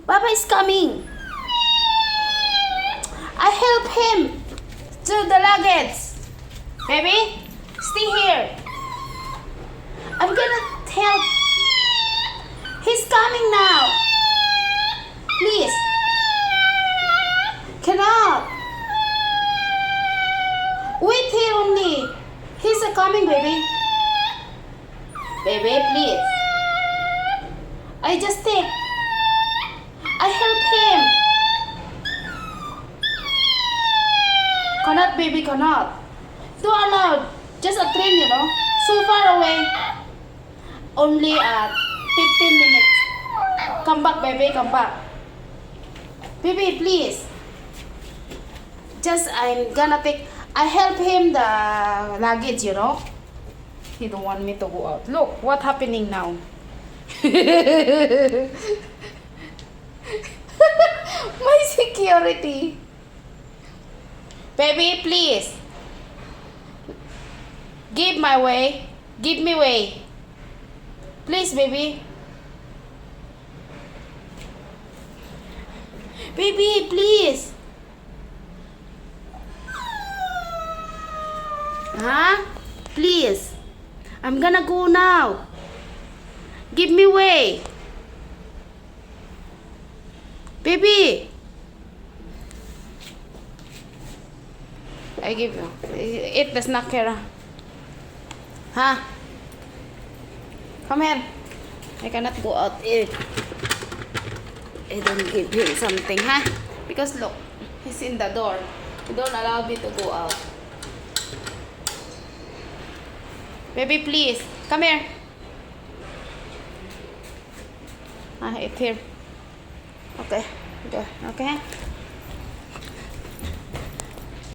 Papa is coming. I help him to the luggage. Baby, stay here. I'm gonna help. He's coming now. Please. Cannot. Wait here only. He's coming, baby. Baby, please. I just take. I help him. Cannot, baby, cannot. Too allowed. Just a train, you know. So far away. Only 15 minutes. Come back, baby, come back. Baby, please. Just I'm gonna take. I help him the luggage, you know. He don't want me to go out. Look, what happening now? My security. Baby, please. Give my way. Give me way. Please, baby. Baby, please. Huh? Please. I'm gonna go now. Give me way. Baby. I give you. Eat the snack here. Huh? Come here. I cannot go out. I don't give him something, huh? Because look, he's in the door. You don't allow me to go out. Baby, please. Come here. Eat here. Okay. Go. Okay.